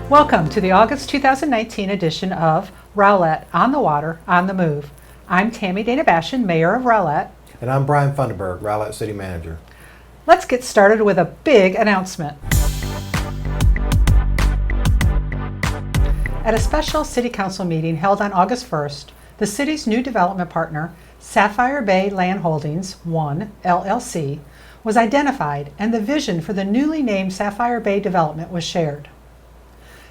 Welcome to the August 2019 edition of Rowlett on the Water, on the Move. I'm Tammy Dana-Bashian, Mayor of Rowlett. And I'm Brian Funderburk, Rowlett City Manager. Let's get started with a big announcement. At a special City Council meeting held on August 1st, the city's new development partner, Sapphire Bay Land Holdings 1, LLC, was identified and the vision for the newly named Sapphire Bay development was shared.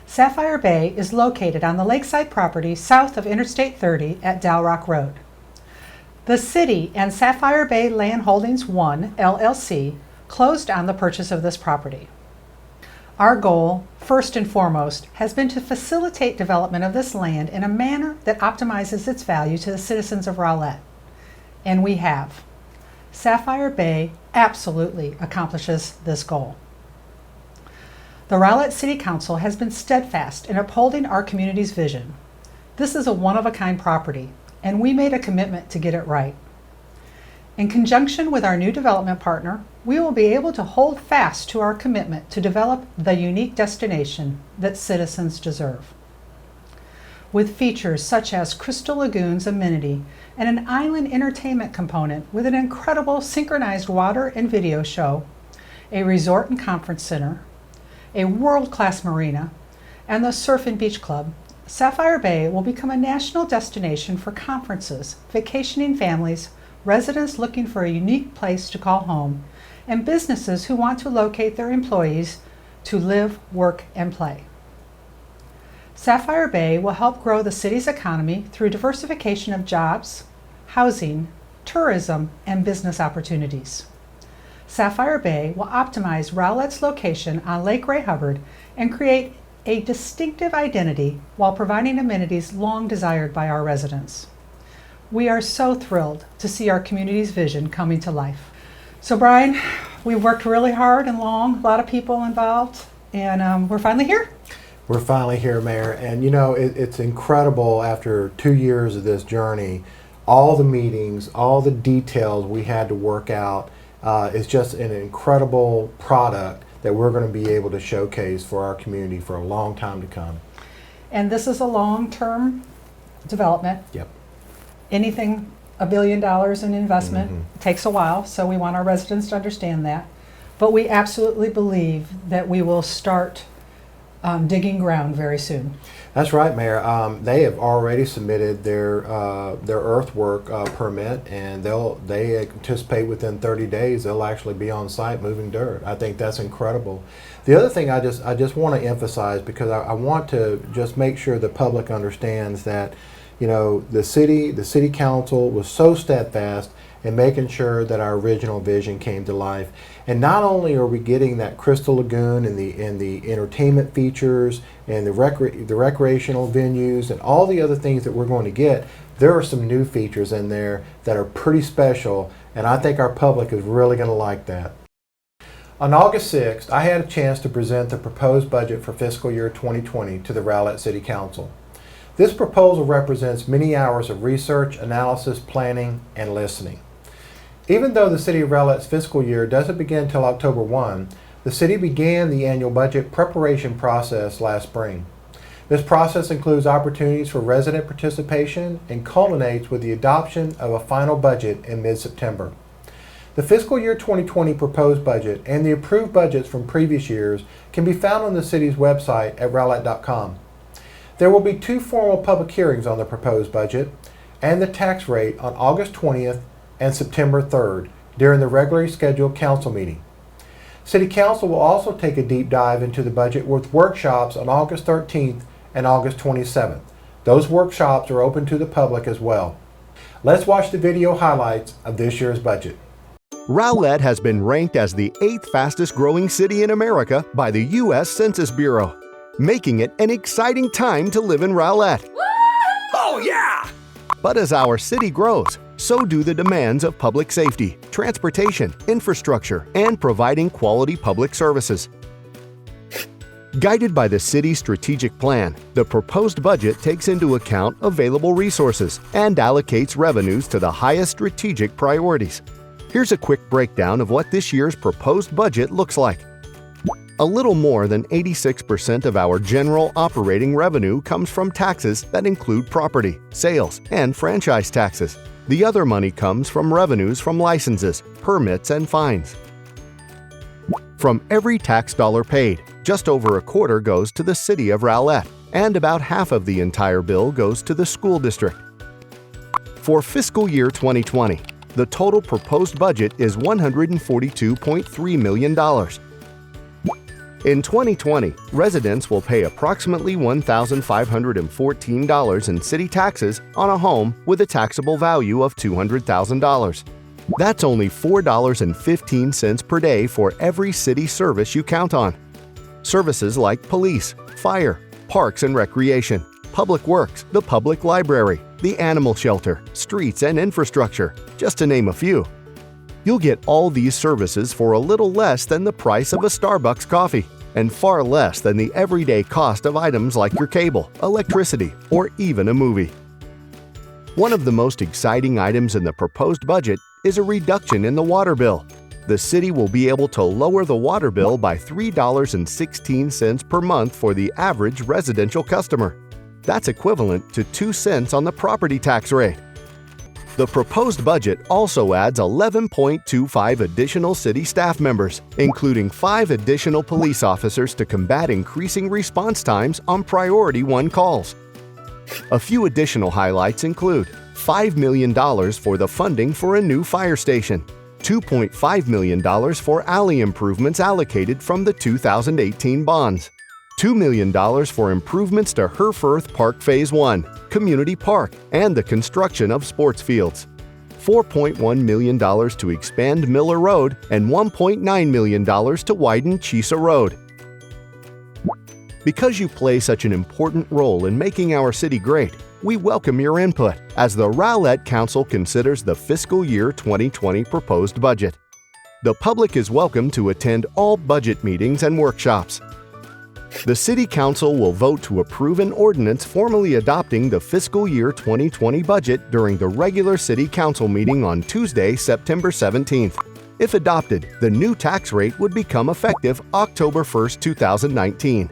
Sapphire Bay is located on the lakeside property south of Interstate 30 at Dow Rock Road. The city and Sapphire Bay Land Holdings 1, LLC, closed on the purchase of this property. Our goal, first and foremost, has been to facilitate development of this land in a manner that optimizes its value to the citizens of Rowlett. And we have. Sapphire Bay absolutely accomplishes this goal. The Rowlett City Council has been steadfast in upholding our community's vision. This is a one-of-a-kind property, and we made a commitment to get it right. In conjunction with our new development partner, we will be able to hold fast to our commitment to develop the unique destination that citizens deserve. With features such as Crystal Lagoon's amenity and an island entertainment component with an incredible synchronized water and video show, a resort and conference center, a world-class marina, and the Surf and Beach Club, Sapphire Bay will become a national destination for conferences, vacationing families, residents looking for a unique place to call home, and businesses who want to locate their employees to live, work, and play. Sapphire Bay will help grow the city's economy through diversification of jobs, housing, tourism, and business opportunities. Sapphire Bay will optimize Rowlett's location on Lake Ray Hubbard and create a distinctive identity while providing amenities long desired by our residents. We are so thrilled to see our community's vision coming to life. So Brian, we've worked really hard and long, a lot of people involved, and we're finally here. We're finally here, Mayor, and you know, it's incredible after 2 years of this journey, all the meetings, all the details we had to work out. It's just an incredible product that we're going to be able to showcase for our community for a long time to come. And this is a long-term development. Yep. Anything $1 billion in investment takes a while, so we want our residents to understand that. But we absolutely believe that we will start digging ground very soon. That's right, Mayor. They have already submitted their earthwork permit, and they anticipate within 30 days they'll actually be on site moving dirt. I think that's incredible. The other thing I just want to emphasize, because I want to just make sure the public understands that, you know, the city council was so steadfast in making sure that our original vision came to life. And not only are we getting that Crystal Lagoon and the entertainment features and the recreational venues and all the other things that we're going to get, there are some new features in there that are pretty special, and I think our public is really going to like that. On August 6th, I had a chance to present the proposed budget for fiscal year 2020 to the Rowlett City Council. This proposal represents many hours of research, analysis, planning, and listening. Even though the City of Rowlett's fiscal year doesn't begin until October 1, the city began the annual budget preparation process last spring. This process includes opportunities for resident participation and culminates with the adoption of a final budget in mid-September. The fiscal year 2020 proposed budget and the approved budgets from previous years can be found on the city's website at rowlett.com. There will be 2 formal public hearings on the proposed budget and the tax rate on August 20th and September 3rd during the regularly scheduled council meeting. City Council will also take a deep dive into the budget with workshops on August 13th and August 27th. Those workshops are open to the public as well. Let's watch the video highlights of this year's budget. Rowlett has been ranked as the 8th fastest growing city in America by the U.S. Census Bureau, making it an exciting time to live in Rowlett. Oh yeah! But as our city grows, so do the demands of public safety, transportation, infrastructure, and providing quality public services. Guided by the city's strategic plan, the proposed budget takes into account available resources and allocates revenues to the highest strategic priorities. Here's a quick breakdown of what this year's proposed budget looks like. A little more than 86% of our general operating revenue comes from taxes that include property, sales, and franchise taxes. The other money comes from revenues from licenses, permits, and fines. From every tax dollar paid, just over a quarter goes to the city of Rowlett, and about half of the entire bill goes to the school district. For fiscal year 2020, the total proposed budget is $142.3 million. In 2020, residents will pay approximately $1,514 in city taxes on a home with a taxable value of $200,000. That's only $4.15 per day for every city service you count on. Services like police, fire, parks and recreation, public works, the public library, the animal shelter, streets and infrastructure, just to name a few. You'll get all these services for a little less than the price of a Starbucks coffee, and far less than the everyday cost of items like your cable, electricity, or even a movie. One of the most exciting items in the proposed budget is a reduction in the water bill. The city will be able to lower the water bill by $3.16 per month for the average residential customer. That's equivalent to 2 cents on the property tax rate. The proposed budget also adds 11.25 additional city staff members, including 5 additional police officers to combat increasing response times on Priority 1 calls. A few additional highlights include $5 million for the funding for a new fire station, $2.5 million for alley improvements allocated from the 2018 bonds, $2 million for improvements to Herfirth Park Phase 1, Community Park, and the construction of sports fields, $4.1 million to expand Miller Road, and $1.9 million to widen Chisa Road. Because you play such an important role in making our city great, we welcome your input as the Rowlett Council considers the fiscal year 2020 proposed budget. The public is welcome to attend all budget meetings and workshops. The City Council will vote to approve an ordinance formally adopting the fiscal year 2020 budget during the regular City Council meeting on Tuesday, September 17th. If adopted, the new tax rate would become effective October 1, 2019.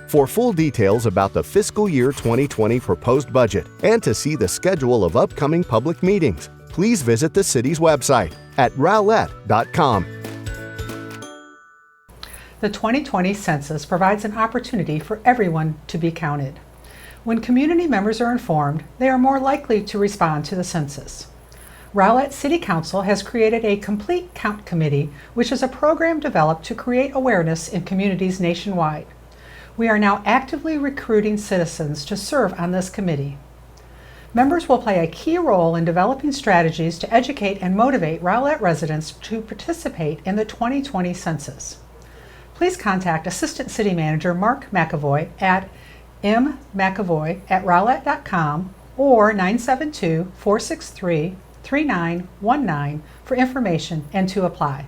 For full details about the fiscal year 2020 proposed budget and to see the schedule of upcoming public meetings, please visit the city's website at rowlett.com. The 2020 census provides an opportunity for everyone to be counted. When community members are informed, they are more likely to respond to the census. Rowlett City Council has created a Complete Count Committee, which is a program developed to create awareness in communities nationwide. We are now actively recruiting citizens to serve on this committee. Members will play a key role in developing strategies to educate and motivate Rowlett residents to participate in the 2020 census. Please contact Assistant City Manager Mark McAvoy at mmcavoy@rowlett.com or 972-463-3919 for information and to apply.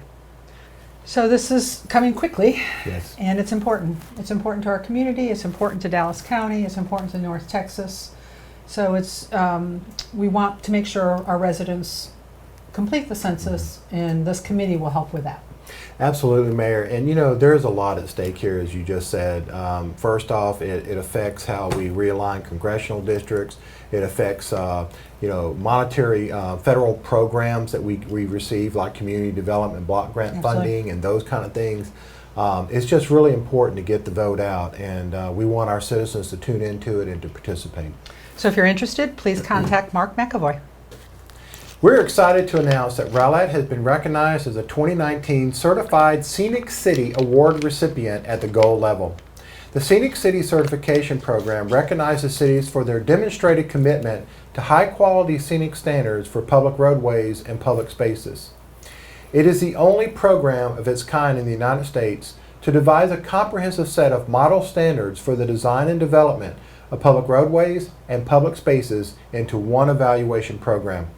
So this is coming quickly, Yes. and it's important. It's important to our community, it's important to Dallas County, it's important to North Texas. So it's we want to make sure our residents complete the census, and this committee will help with that. Absolutely, Mayor. And you know, there's a lot at stake here, as you just said. First off, it affects how we realign congressional districts. It affects, monetary federal programs that we receive, like community development block grant funding and those kind of things. It's just really important to get the vote out, and we want our citizens to tune into it and to participate. So if you're interested, please contact Mark McAvoy. We're excited to announce that Rowlett has been recognized as a 2019 Certified Scenic City Award recipient at the gold level. The Scenic City Certification Program recognizes cities for their demonstrated commitment to high-quality scenic standards for public roadways and public spaces. It is the only program of its kind in the United States to devise a comprehensive set of model standards for the design and development of public roadways and public spaces into one evaluation program.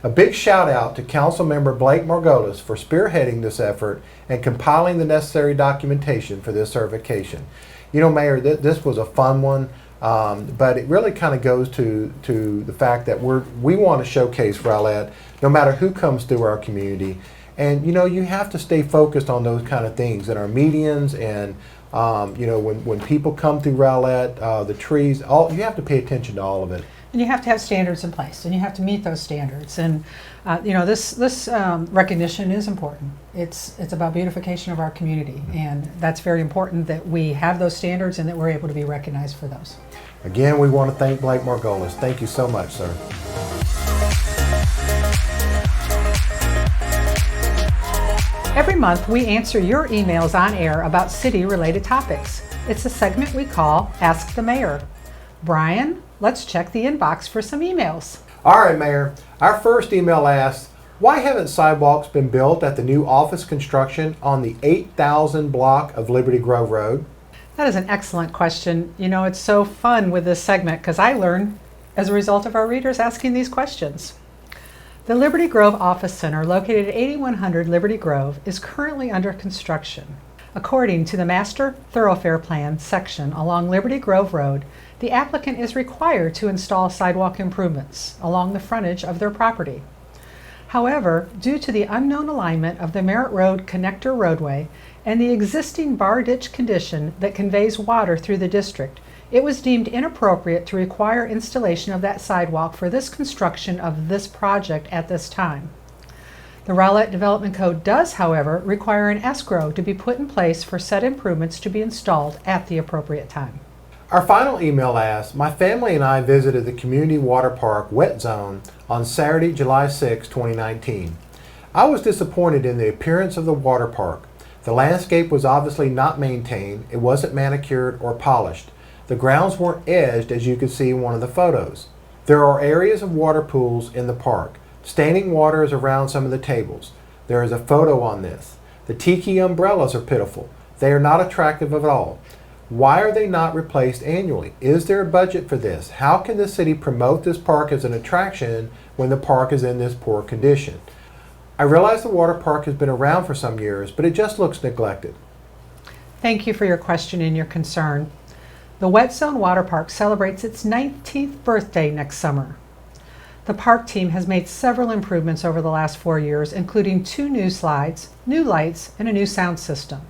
A big shout out to Councilmember Blake Margolis for spearheading this effort and compiling the necessary documentation for this certification. You know, Mayor, this was a fun one, but it really kind of goes to the fact that we want to showcase Rowlett no matter who comes through our community. And you have to stay focused on those kind of things in our medians and when people come through Rowlett, the trees, you have to pay attention to all of it. And you have to have standards in place, and you have to meet those standards. And this recognition is important. It's about beautification of our community, and that's very important that we have those standards and that we're able to be recognized for those. Again, we want to thank Blake Margolis. Thank you so much, sir. Every month, we answer your emails on air about city-related topics. It's a segment we call Ask the Mayor. Brian, let's check the inbox for some emails. All right, Mayor. Our first email asks, why haven't sidewalks been built at the new office construction on the 8,000 block of Liberty Grove Road? That is an excellent question. It's so fun with this segment because I learn as a result of our readers asking these questions. The Liberty Grove Office Center, located at 8100 Liberty Grove, is currently under construction. According to the Master Thoroughfare Plan section along Liberty Grove Road, the applicant is required to install sidewalk improvements along the frontage of their property. However, due to the unknown alignment of the Merritt Road connector roadway and the existing bar ditch condition that conveys water through the district, it was deemed inappropriate to require installation of that sidewalk for this construction of this project at this time. The Rowlett Development Code does, however, require an escrow to be put in place for said improvements to be installed at the appropriate time. Our final email asks, my family and I visited the Community Water Park Wet Zone on Saturday, July 6, 2019. I was disappointed in the appearance of the water park. The landscape was obviously not maintained, it wasn't manicured or polished. The grounds weren't edged, as you can see in one of the photos. There are areas of water pools in the park. Standing water is around some of the tables. There is a photo on this. The tiki umbrellas are pitiful. They are not attractive at all. Why are they not replaced annually? Is there a budget for this? How can the city promote this park as an attraction when the park is in this poor condition? I realize the water park has been around for some years, but it just looks neglected. Thank you for your question and your concern. The Wet Zone Water Park celebrates its 19th birthday next summer. The park team has made several improvements over the last 4 years, including 2 new slides, new lights, and a new sound system.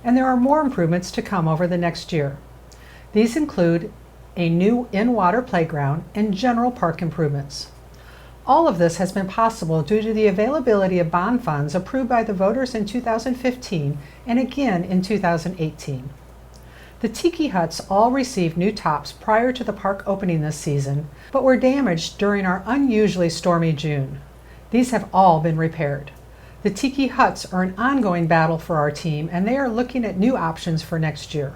And there are more improvements to come over the next year. These include a new in-water playground and general park improvements. All of this has been possible due to the availability of bond funds approved by the voters in 2015 and again in 2018. The tiki huts all received new tops prior to the park opening this season, but were damaged during our unusually stormy June. These have all been repaired. The tiki huts are an ongoing battle for our team, and they are looking at new options for next year.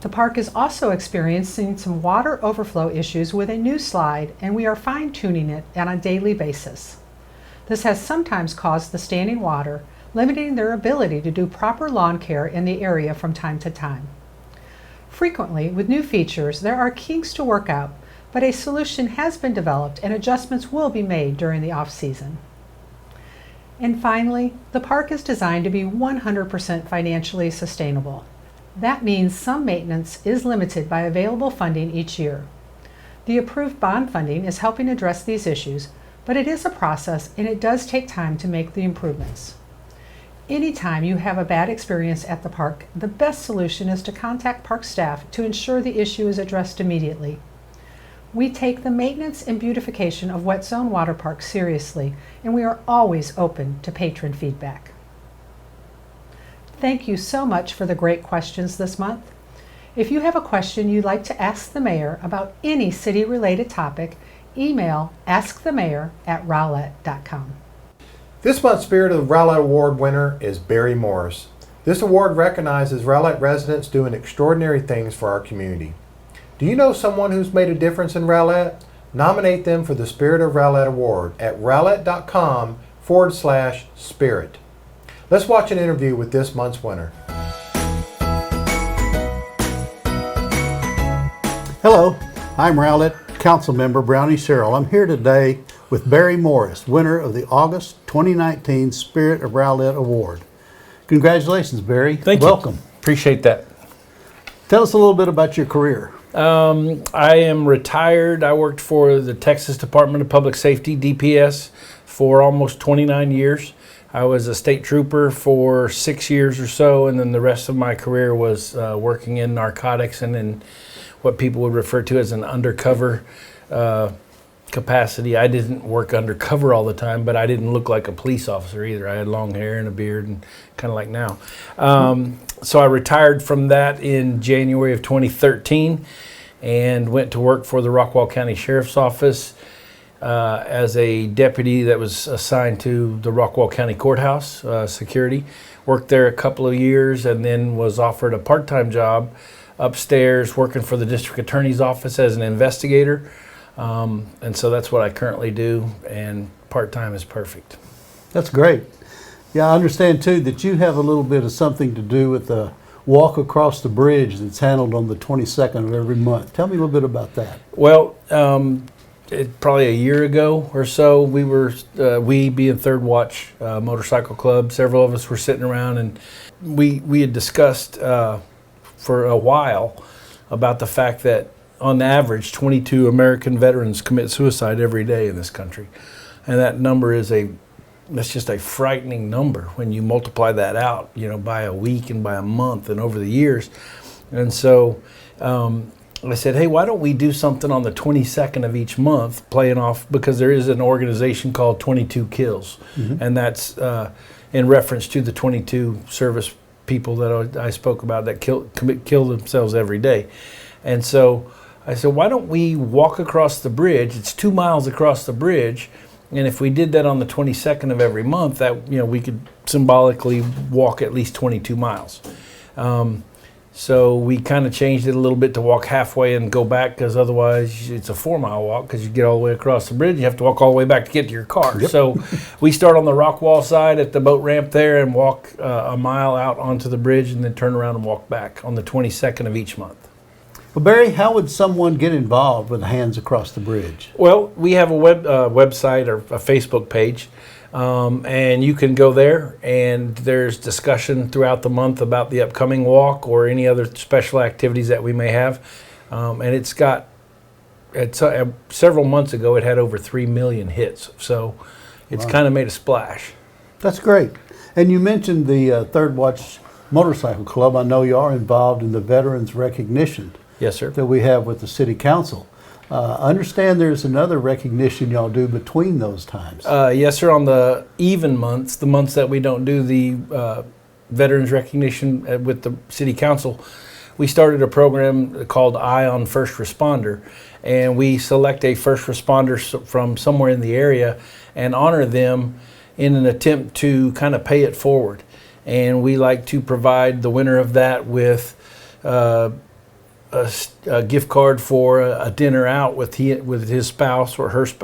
The park is also experiencing some water overflow issues with a new slide, and we are fine-tuning it on a daily basis. This has sometimes caused the standing water, limiting their ability to do proper lawn care in the area from time to time. Frequently, with new features, there are kinks to work out, but a solution has been developed and adjustments will be made during the off-season. And finally, the park is designed to be 100% financially sustainable. That means some maintenance is limited by available funding each year. The approved bond funding is helping address these issues, but it is a process and it does take time to make the improvements. Anytime you have a bad experience at the park, the best solution is to contact park staff to ensure the issue is addressed immediately. We take the maintenance and beautification of Wet Zone Water Park seriously, and we are always open to patron feedback. Thank you so much for the great questions this month. If you have a question you'd like to ask the mayor about any city-related topic, email askthemayor@rowlett.com. This month's Spirit of the Rowlett Award winner is Barry Morris. This award recognizes Rowlett residents doing extraordinary things for our community. Do you know someone who's made a difference in Rowlett? Nominate them for the Spirit of Rowlett Award at rowlett.com/spirit. Let's watch an interview with this month's winner. Hello, I'm Rowlett Councilmember BROWNIE SHERRILL. I'm here today with Barry Morris, winner of the August 2019 Spirit of Rowlett Award. Congratulations, Barry. Thank you. Welcome. Appreciate that. Tell us a little bit about your career. I am retired. I worked for the Texas Department of Public Safety, DPS, for almost 29 years. I was a state trooper for 6 years or so, and then the rest of my career was working in narcotics and in what people would refer to as an undercover capacity. I didn't work undercover all the time, but I didn't look like a police officer either. I had long hair and a beard, and kind of like now. So I retired from that in January of 2013 and went to work for the Rockwall County Sheriff's Office as a deputy that was assigned to the Rockwall County Courthouse security. Worked there a couple of years and then was offered a part-time job upstairs working for the district attorney's office as an investigator. And so that's what I currently do, and part-time is perfect. That's great. Yeah, I understand too that you have a little bit of something to do with the walk across the bridge that's handled on the 22nd of every month. Tell me a little bit about that. Well, probably a year ago or so, we being Third Watch Motorcycle Club, several of us were sitting around, and we had discussed for a while about the fact that on average 22 American veterans commit suicide every day in this country, and that number is that's just a frightening number when you multiply that out, by a week and by a month and over the years. And so I said, hey, why don't we do something on the 22nd of each month, playing off, because there is an organization called 22 Kills, and that's in reference to the 22 service people that I spoke about that kill themselves every day. And so I said, why don't we walk across the bridge? It's 2 miles across the bridge, and if we did that on the 22nd of every month, that we could symbolically walk at least 22 miles. So we kind of changed it a little bit to walk halfway and go back, because otherwise it's a 4-mile walk, because you get all the way across the bridge, you have to walk all the way back to get to your car. Yep. So we start on the rock wall side at the boat ramp there and walk a mile out onto the bridge, and then turn around and walk back on the 22nd of each month. Well, Barry, how would someone get involved with Hands Across the Bridge? Well, we have a website or a Facebook page, and you can go there, and there's discussion throughout the month about the upcoming walk or any other special activities that we may have. And several months ago, it had over 3 million hits, so it's kind of made a splash. That's great. And you mentioned the Third Watch Motorcycle Club. I know you are involved in the Veterans Recognition. Yes, sir. That we have with the City Council. I understand there's another recognition y'all do between those times. Yes, sir. On the even months, the months that we don't do the Veterans Recognition with the City Council, we started a program called Eye on First Responder, and we select a first responder from somewhere in the area and honor them in an attempt to kind of pay it forward. And we like to provide the winner of that with a gift card for a dinner out with his spouse or his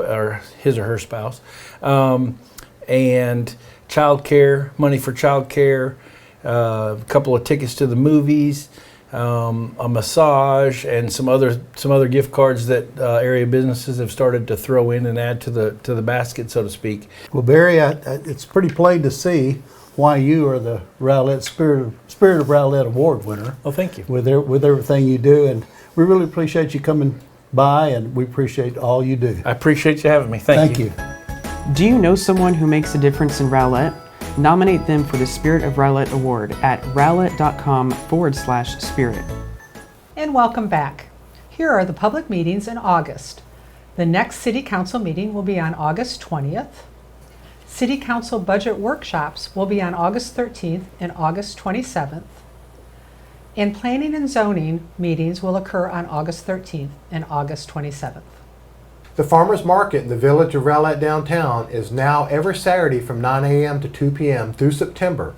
or her spouse, and money for child care, a couple of tickets to the movies, a massage, and some other gift cards that area businesses have started to throw in and add to the basket, so to speak. Well, Barry, it's pretty plain to see why you are the Rowlett Spirit of Rowlett Award winner. Oh, thank you. With everything you do, and we really appreciate you coming by, and we appreciate all you do. I appreciate you having me. Thank you. Do you know someone who makes a difference in Rowlett? Nominate them for the Spirit of Rowlett Award at rowlett.com/spirit. And welcome back. Here are the public meetings in August. The next City Council meeting will be on August 20th. City Council budget workshops will be on August 13th and August 27th. And planning and zoning meetings will occur on August 13th and August 27th. The Farmers Market in the Village of Rowlett downtown is now every Saturday from 9 a.m. to 2 p.m. through September.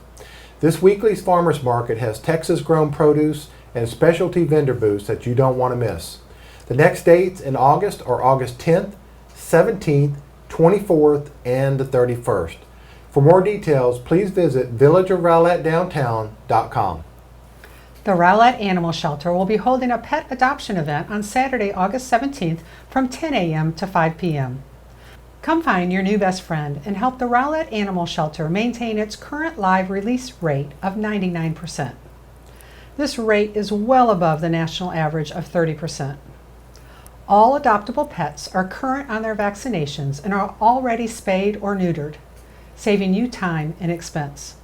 This weekly Farmers Market has Texas-grown produce and specialty vendor booths that you don't want to miss. The next dates in August are August 10th, 17th, 24th, and the 31st. For more details, please visit villageofrowlettdowntown.com. The Rowlett Animal Shelter will be holding a pet adoption event on Saturday, August 17th from 10 a.m. to 5 p.m. Come find your new best friend and help the Rowlett Animal Shelter maintain its current live release rate of 99%. This rate is well above the national average of 30%. All adoptable pets are current on their vaccinations and are already spayed or neutered. saving you time and expense.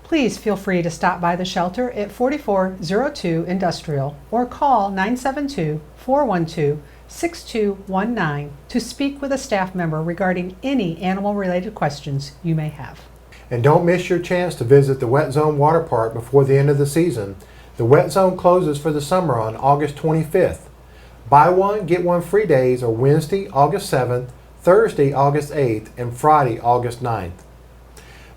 Please feel free to stop by the shelter at 4402 Industrial or call 972-412-6219 to speak with a staff member regarding any animal-related questions you may have. And don't miss your chance to visit the Wet Zone Water Park before the end of the season. The Wet Zone closes for the summer on August 25th. Buy one, get one free days are Wednesday, August 7th, Thursday, August 8th, and Friday, August 9th.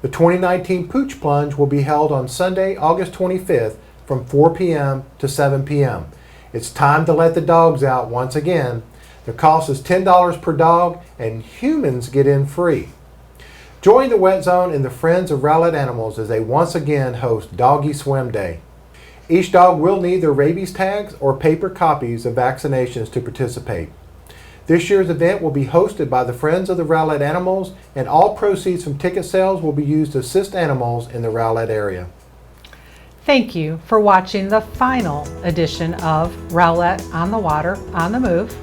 The 2019 Pooch Plunge will be held on Sunday, August 25th from 4 p.m. to 7 p.m. It's time to let the dogs out once again. The cost is $10 per dog and humans get in free. Join the Wet Zone and the Friends of Rowlett Animals as they once again host Doggy Swim Day. Each dog will need their rabies tags or paper copies of vaccinations to participate. This year's event will be hosted by the Friends of the Rowlett Animals, and all proceeds from ticket sales will be used to assist animals in the Rowlett area. Thank you for watching the final edition of Rowlett on the Water, on the Move.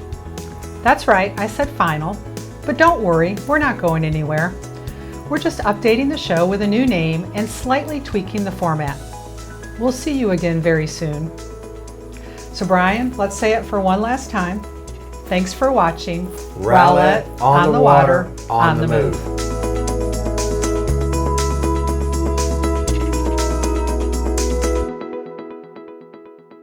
That's right, I said final, but don't worry, we're not going anywhere. We're just updating the show with a new name and slightly tweaking the format. We'll see you again very soon. So Brian, let's say it for one last time. Thanks for watching Rowlett on the water, on the move.